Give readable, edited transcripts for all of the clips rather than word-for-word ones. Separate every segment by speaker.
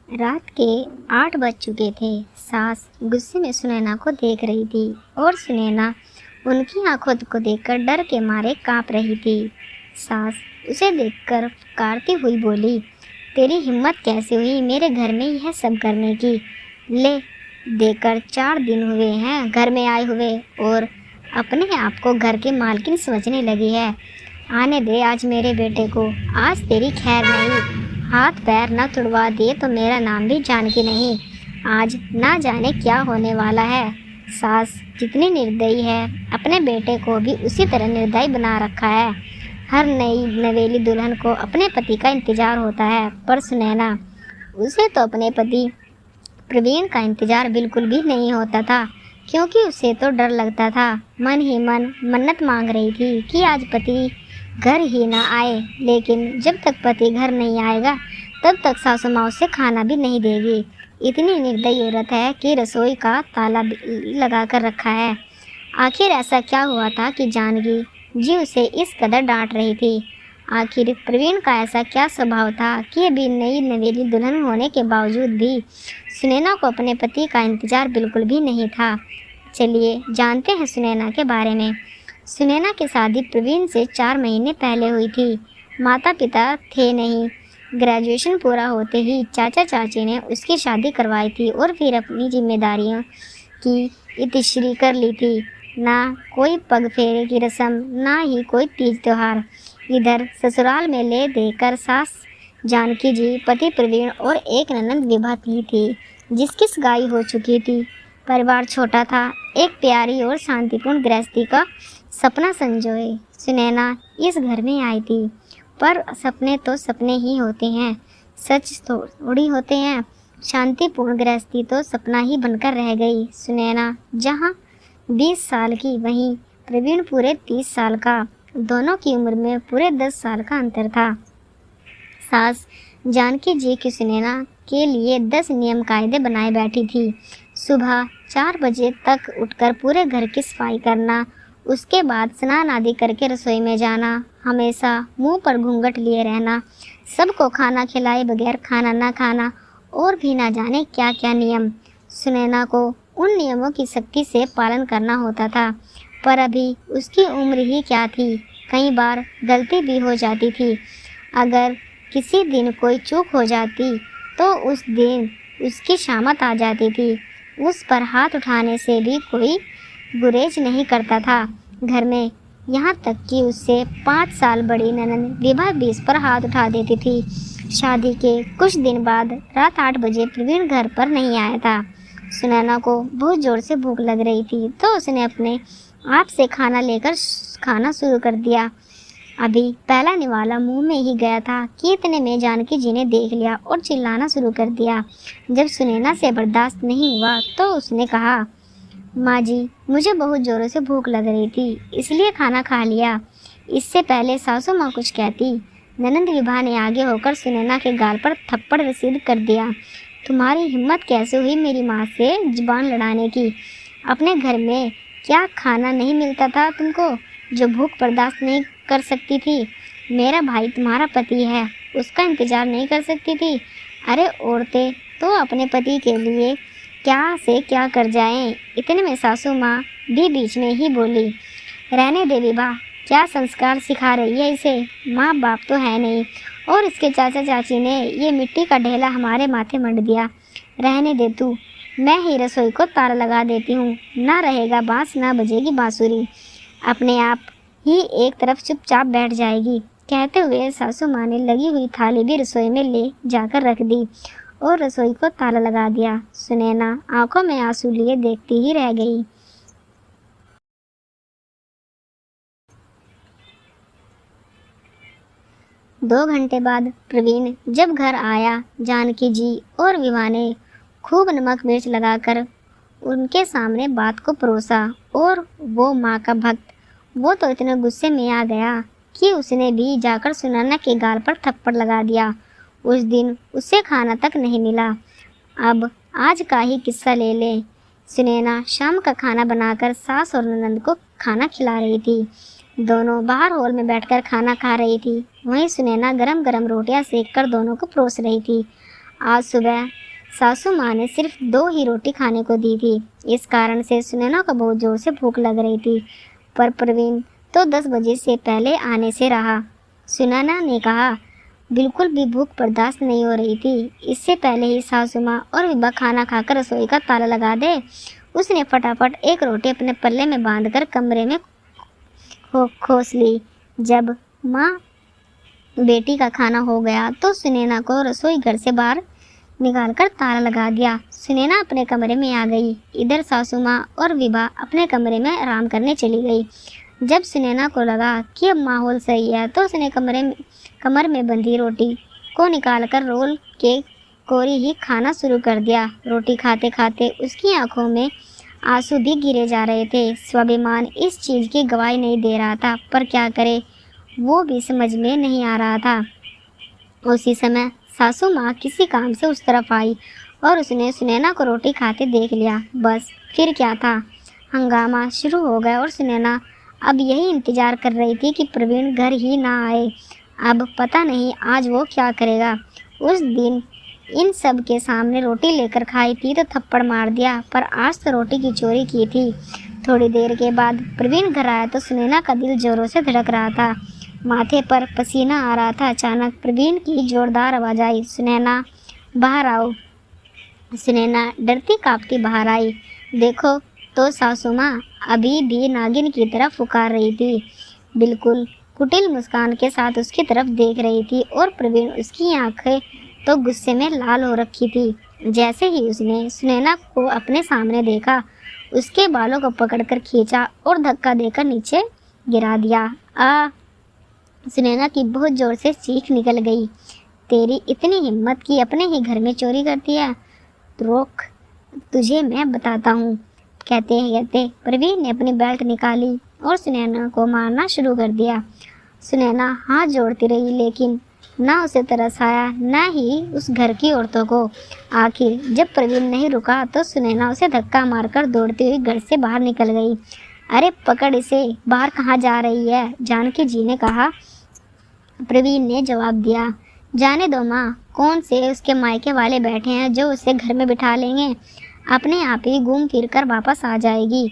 Speaker 1: रात के 8 बज चुके थे। सास गुस्से में सुनैना को देख रही थी और सुनैना उनकी आंखों को देखकर डर के मारे कांप रही थी। सास उसे देखकर पुकारती हुई बोली, तेरी हिम्मत कैसे हुई मेरे घर में यह सब करने की? ले देकर 4 दिन हुए हैं घर में आए हुए और अपने आप को घर की मालकिन समझने लगी है। आने दे आज मेरे बेटे को, आज तेरी खैर नहीं। हाथ पैर न तुड़वा दिए तो मेरा नाम भी जानकी नहीं। आज ना जाने क्या होने वाला है। सास जितनी निर्दयी है अपने बेटे को भी उसी तरह निर्दयी बना रखा है। हर नई नवेली दुल्हन को अपने पति का इंतजार होता है, पर सुनैना उसे तो अपने पति प्रवीण का इंतजार बिल्कुल भी नहीं होता था, क्योंकि उसे तो डर लगता था। मन ही मन मन्नत मांग रही थी कि आज पति घर ही ना आए, लेकिन जब तक पति घर नहीं आएगा तब तक सासू माँ उसे खाना भी नहीं देगी। इतनी निर्दयी औरत है कि रसोई का ताला लगा कर रखा है। आखिर ऐसा क्या हुआ था कि जानकी जी उसे इस कदर डांट रही थी? आखिर प्रवीण का ऐसा क्या स्वभाव था कि अभी नई नवेली दुल्हन होने के बावजूद भी सुनैना को अपने पति का इंतजार बिल्कुल भी नहीं था। चलिए जानते हैं सुनैना के बारे में। सुनैना की शादी प्रवीण से 4 महीने पहले हुई थी। माता पिता थे नहीं। ग्रेजुएशन पूरा होते ही चाचा चाची ने उसकी शादी करवाई थी और फिर अपनी जिम्मेदारियों की इतिश्री कर ली थी। ना कोई पग फेरे की रस्म, ना ही कोई तीज त्योहार। इधर ससुराल में ले देकर सास जानकी जी, पति प्रवीण और एक ननंद विभा थी जिसकी सगाई हो चुकी थी। परिवार छोटा था। एक प्यारी और शांतिपूर्ण गृहस्थी का सपना संजोए सुनैना इस घर में आई थी। पर सपने तो सपने ही होते हैं, सच थोड़ी होते हैं। शांतिपूर्ण गृहस्थी तो सपना ही बनकर रह गई। सुनैना जहाँ 20 साल की, वहीं प्रवीण पूरे 30 साल का। दोनों की उम्र में पूरे 10 साल का अंतर था। सास जानकी जी की सुनैना के लिए 10 नियम कायदे बनाए बैठी थी। सुबह 4 बजे तक उठकर पूरे घर की सफाई करना, उसके बाद स्नान आदि करके रसोई में जाना, हमेशा मुंह पर घूंघट लिए रहना, सबको खाना खिलाए बगैर खाना ना खाना, और भी ना जाने क्या क्या नियम। सुनैना को उन नियमों की सख्ती से पालन करना होता था, पर अभी उसकी उम्र ही क्या थी। कई बार गलती भी हो जाती थी। अगर किसी दिन कोई चूक हो जाती तो उस दिन उसकी शामत आ जाती थी। उस पर हाथ उठाने से भी कोई गुरेज नहीं करता था घर में। यहाँ तक कि उससे 5 साल बड़ी ननंद विभा भी इस पर हाथ उठा देती थी। शादी के कुछ दिन बाद रात 8 बजे प्रवीण घर पर नहीं आया था। सुनैना को बहुत ज़ोर से भूख लग रही थी, तो उसने अपने आप से खाना लेकर खाना शुरू कर दिया। अभी पहला निवाला मुंह में ही गया था कि इतने में जानकी जी ने देख लिया और चिल्लाना शुरू कर दिया। जब सुनैना से बर्दाश्त नहीं हुआ तो उसने कहा, माँ जी, मुझे बहुत ज़ोरों से भूख लग रही थी, इसलिए खाना खा लिया। इससे पहले सासू माँ कुछ कहती, ननंद विभा ने आगे होकर सुनैना के गाल पर थप्पड़ रसीद कर दिया। तुम्हारी हिम्मत कैसे हुई मेरी माँ से जुबान लड़ाने की? अपने घर में क्या खाना नहीं मिलता था तुमको जो भूख बर्दाश्त नहीं कर सकती थी? मेरा भाई तुम्हारा पति है, उसका इंतज़ार नहीं कर सकती थी? अरे औरतें तो अपने पति के लिए क्या से क्या कर जाएं। इतने में सासू माँ भी बीच में ही बोली, रहने दे विभा, क्या संस्कार सिखा रही है इसे? माँ बाप तो है नहीं, और इसके चाचा चाची ने ये मिट्टी का ढेला हमारे माथे मंड दिया। रहने दे तू, मैं ही रसोई को ताला लगा देती हूँ। ना रहेगा बाँस, ना बजेगी बाँसुरी, अपने आप ही एक तरफ चुपचाप बैठ जाएगी। कहते हुए सासू माँ ने लगी हुई थाली भी रसोई में ले जाकर रख दी और रसोई को ताला लगा दिया। सुनैना आंखों में आंसू लिए देखती ही रह गई। 2 घंटे बाद प्रवीण जब घर आया, जानकी जी और विभा ने खूब नमक मिर्च लगाकर उनके सामने बात को परोसा, और वो माँ का भक्त, वो तो इतने गुस्से में आ गया कि उसने भी जाकर सुनैना के गाल पर थप्पड़ लगा दिया। उस दिन उसे खाना तक नहीं मिला। अब आज का ही किस्सा ले लें। सुनैना शाम का खाना बनाकर सास और ननंद को खाना खिला रही थी। दोनों बाहर हॉल में बैठकर खाना खा रही थी। वहीं सुनैना गरम गरम रोटियां सेक कर दोनों को परोस रही थी। आज सुबह सासू माँ ने सिर्फ 2 ही रोटी खाने को दी थी। इस कारण से सुनैना को बहुत जोर से भूख लग रही थी, पर प्रवीण तो 10 बजे से पहले आने से रहा। सुनैना ने कहा, बिल्कुल भी भूख बर्दाश्त नहीं हो रही थी। इससे पहले ही सासू माँ और विभा खाना खाकर रसोई का ताला लगा दे, उसने फटाफट एक रोटी अपने पल्ले में बांधकर कमरे में खोस ली। जब माँ बेटी का खाना हो गया तो सुनैना को रसोई घर से बाहर निकालकर ताला लगा दिया। सुनैना अपने कमरे में आ गई। इधर सासू माँ और विभा अपने कमरे में आराम करने चली गई। जब सुनैना को लगा कि अब माहौल सही है तो उसने कमर में बंधी रोटी को निकालकर रोल के कोरी ही खाना शुरू कर दिया। रोटी खाते खाते उसकी आंखों में आंसू भी गिरे जा रहे थे। स्वाभिमान इस चीज़ की गवाही नहीं दे रहा था, पर क्या करे वो भी समझ में नहीं आ रहा था। उसी समय सासू माँ किसी काम से उस तरफ आई और उसने सुनैना को रोटी खाते देख लिया। बस फिर क्या था, हंगामा शुरू हो गया और सुनैना अब यही इंतजार कर रही थी कि प्रवीण घर ही ना आए। अब पता नहीं आज वो क्या करेगा। उस दिन इन सब के सामने रोटी लेकर खाई थी तो थप्पड़ मार दिया, पर आज तो रोटी की चोरी की थी। थोड़ी देर के बाद प्रवीण घर आया तो सुनैना का दिल जोरों से धड़क रहा था, माथे पर पसीना आ रहा था। अचानक प्रवीण की जोरदार आवाज़ आई, सुनैना बाहर आओ। सुनैना डरती कांपती बाहर आई। देखो तो सासू माँ अभी भी नागिन की तरफ पुकार रही थी, बिल्कुल कुटिल मुस्कान के साथ उसकी तरफ देख रही थी और प्रवीण उसकी आंखें तो गुस्से में लाल हो रखी थी। जैसे ही उसने सुनैना को अपने सामने देखा, उसके बालों को पकड़कर खींचा और धक्का देकर नीचे गिरा दिया। सुनैना की बहुत जोर से चीख निकल गई। तेरी इतनी हिम्मत कि अपने ही घर में चोरी करती है? रोक, तुझे मैं बताता हूँ। कहते कहते प्रवीण ने अपनी बेल्ट निकाली और सुनैना को मारना शुरू कर दिया। सुनैना हाथ जोड़ती रही, लेकिन ना उसे तरस आया ना ही उस घर की औरतों को। आखिर जब प्रवीण नहीं रुका तो सुनैना उसे धक्का मारकर दौड़ती हुई घर से बाहर निकल गई। अरे पकड़ इसे, बाहर कहाँ जा रही है? जानकी जी ने कहा। प्रवीण ने जवाब दिया, जाने दो माँ, कौन से उसके मायके वाले बैठे हैं जो उसे घर में बिठा लेंगे। अपने आप ही घूम फिर कर वापस आ जाएगी।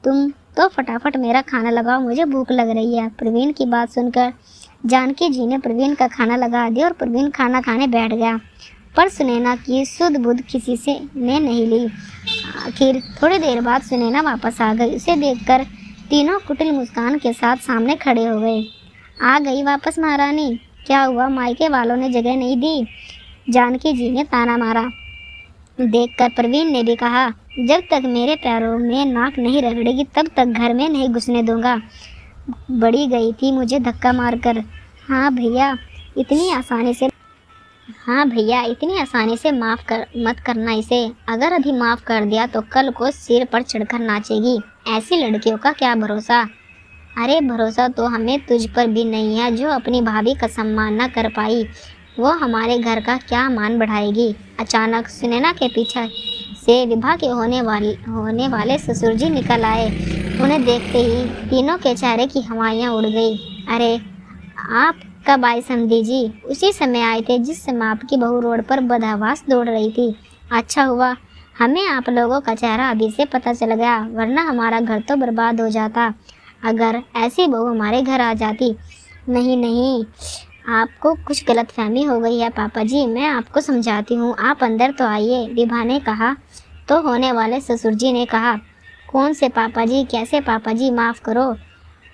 Speaker 1: तुम तो फटाफट मेरा खाना लगाओ, मुझे भूख लग रही है। प्रवीण की बात सुनकर जानकी जी ने प्रवीण का खाना लगा दिया और प्रवीण खाना खाने बैठ गया। पर सुनैना की सुध बुध किसी से ने नहीं ली। आखिर थोड़ी देर बाद सुनैना वापस आ गई। उसे देखकर तीनों कुटिल मुस्कान के साथ सामने खड़े हो गए। आ गई वापस महारानी? क्या हुआ, मायके वालों ने जगह नहीं दी? जानकी जी ने ताना मारा। देखकर प्रवीण ने भी कहा, जब तक मेरे पैरों में नाक नहीं रगड़ेगी तब तक घर में नहीं घुसने दूंगा। बड़ी गई थी मुझे धक्का मारकर। हाँ भैया इतनी आसानी से मत करना इसे। अगर अभी माफ़ कर दिया तो कल को सिर पर चढ़कर नाचेगी। ऐसी लड़कियों का क्या भरोसा। अरे भरोसा तो हमें तुझ पर भी नहीं है, जो अपनी भाभी का सम्मान न कर पाई वो हमारे घर का क्या मान बढ़ाएगी। अचानक सुनैना के पीछे से विभा के होने वाले ससुर जी निकल आए। उन्हें देखते ही तीनों के चेहरे की हवाइयाँ उड़ गई। अरे आप कब आए समधी जी? उसी समय आए थे जिस समय आपकी बहू रोड पर बदहवास दौड़ रही थी। अच्छा हुआ हमें आप लोगों का चेहरा अभी से पता चल गया, वरना हमारा घर तो बर्बाद हो जाता अगर ऐसी बहू हमारे घर आ जाती। नहीं, आपको कुछ गलतफहमी हो गई है पापा जी, मैं आपको समझाती हूँ, आप अंदर तो आइए। विभा ने कहा तो होने वाले ससुर जी ने कहा, कौन से पापा जी, कैसे पापा जी, माफ़ करो,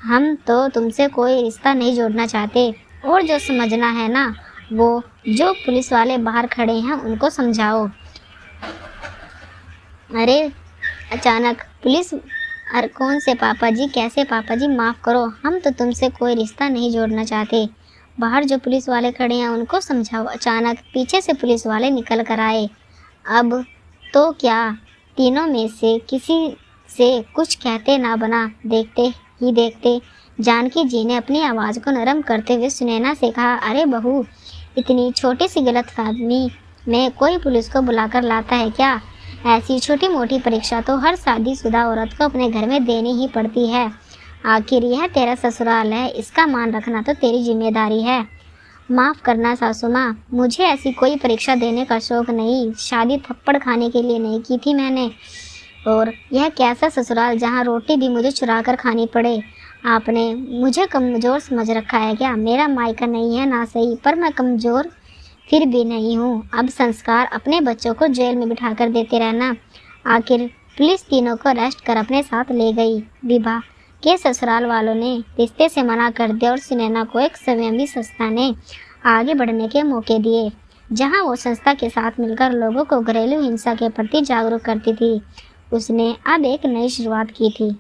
Speaker 1: हम तो तुमसे कोई रिश्ता नहीं जोड़ना चाहते। और जो समझना है ना, वो जो पुलिस वाले बाहर खड़े हैं उनको समझाओ। अरे अचानक पुलिस, अरे कौन से पापा जी, कैसे पापा जी, माफ़ करो, हम तो तुमसे कोई रिश्ता नहीं जोड़ना चाहते। बाहर जो पुलिस वाले खड़े हैं उनको समझाओ। अचानक पीछे से पुलिस वाले निकल कर आए। अब तो क्या तीनों में से किसी से कुछ कहते ना बना। देखते ही देखते जानकी जी ने अपनी आवाज़ को नरम करते हुए सुनैना से कहा, अरे बहू, इतनी छोटी सी गलतफहमी में कोई पुलिस को बुलाकर लाता है क्या? ऐसी छोटी मोटी परीक्षा तो हर शादीशुदा औरत को अपने घर में देनी ही पड़ती है। आखिर यह तेरा ससुराल है, इसका मान रखना तो तेरी जिम्मेदारी है। माफ़ करना सासू माँ, मुझे ऐसी कोई परीक्षा देने का शौक नहीं। शादी थप्पड़ खाने के लिए नहीं की थी मैंने। और यह कैसा ससुराल जहाँ रोटी भी मुझे चुरा कर खानी पड़े। आपने मुझे कमज़ोर समझ रखा है क्या? मेरा मायका नहीं है ना सही, पर मैं कमज़ोर फिर भी नहीं हूँ। अब संस्कार अपने बच्चों को जेल में बिठा कर देते रहना। आखिर पुलिस तीनों को अरेस्ट कर अपने साथ ले गई। विभा के ससुराल वालों ने रिश्ते से मना कर दिया और सुनैना को एक संयमी संस्था ने आगे बढ़ने के मौके दिए, जहां वो संस्था के साथ मिलकर लोगों को घरेलू हिंसा के प्रति जागरूक करती थी। उसने अब एक नई शुरुआत की थी।